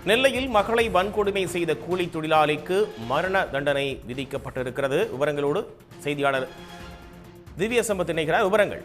நெல்லையில் மகளை வன்கொடுமை செய்த கூலி தொழிலாளிக்கு மரண தண்டனை விதிக்கப்பட்டிருக்கிறது. விவரங்களோடு செய்தியாளர் திவ்ய சம்பத் இணைகிறார். விவரங்கள்.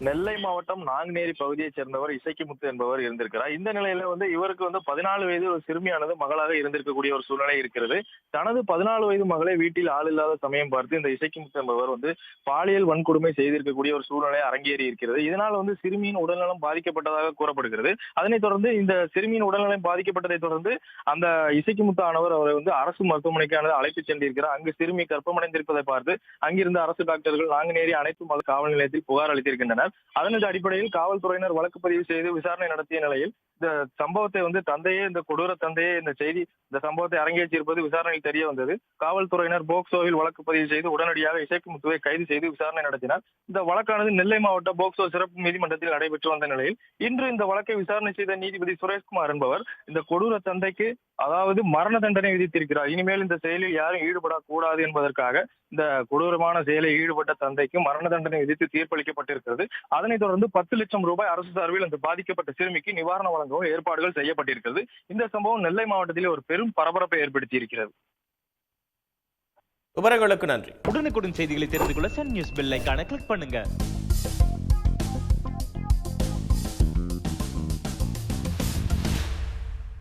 நெல்லை மாவட்டம் நாங்குநேரி பகுதியைச் சேர்ந்தவர் இசக்கிமுத்து என்பவர் இருந்திருக்கிறார். இந்த நிலையில இவருக்கு 14 வயது ஒரு சிறுமியானது மகளாக இருந்திருக்கக்கூடிய ஒரு சூழ்நிலை இருக்கிறது. தனது 14 வயது மகளை வீட்டில் ஆள் இல்லாத சமயம் பார்த்து இந்த இசக்கிமுத்து என்பவர் பாலியல் வன்கொடுமை செய்திருக்கக்கூடிய ஒரு சூழ்நிலை அரங்கேறி இருக்கிறது. இதனால் சிறுமியின் உடல்நலம் பாதிக்கப்பட்டதாக கூறப்படுகிறது. அதனைத் தொடர்ந்து இந்த சிறுமியின் உடல்நலம் பாதிக்கப்பட்டதை தொடர்ந்து அந்த இசக்கிமுத்து ஆனவர் அவரை அரசு மருத்துவமனைக்கானது அழைத்து சென்றிருக்கிறார். அங்கு சிறுமி கர்ப்பமடைந்திருப்பதை பார்த்து அங்கிருந்த அரசு டாக்டர்கள் நாங்குநேரி அனைத்து காவல் நிலையத்தில் புகார் அளித்திருக்கின்றனர். அதன் அடிப்படையில் காவல்துறையினர் வழக்கு பதிவு செய்து விசாரணை நடத்திய நிலையில் இந்த சம்பவத்தை தந்தையே இந்த கொடூர தந்தையே இந்த சம்பவத்தை அரங்கேற்றிருப்பது விசாரணையில் தெரிய வந்தது. காவல்துறையினர் போக்சோவில் வழக்கு பதிவு செய்து உடனடியாக இசக்கிமுத்துவை கைது செய்து விசாரணை நடத்தினார். இந்த வழக்கானது நெல்லை மாவட்ட போக்சோ சிறப்பு நீதிமன்றத்தில் நடைபெற்று வந்த நிலையில் இன்று இந்த வழக்கை விசாரணை செய்த நீதிபதி சுரேஷ்குமார் என்பவர் இந்த கொடூர தந்தைக்கு அதாவது மரண தண்டனை விதித்திருக்கிறார். இனிமேல் இந்த செயலில் யாரும் ஈடுபடக்கூடாது என்பதற்காக இந்த கொடூரமான செயலில் ஈடுபட்ட தந்தைக்கு மரண தண்டனை விதித்து தீர்ப்பளிக்கப்பட்டிருக்கிறது. அதனைத் தொடர்ந்து 10 லட்சம் ரூபாய் அரசு சார்பில் அந்த பாதிக்கப்பட்ட சிறுமிக்கு நிவாரணம் வழங்கவும் ஏற்பாடுகள் செய்யப்பட்டிருக்கிறது. இந்த சம்பவம் நெல்லை மாவட்டத்தில் ஒரு பெரும் பரபரப்பை ஏற்படுத்தி இருக்கிறது. விவரங்களுக்கு நன்றி. உடனுக்குடன் செய்திகளை தெரிந்து கொள்ள சன் நியூஸ் பெல் ஐகானை கிளிக் பண்ணுங்க.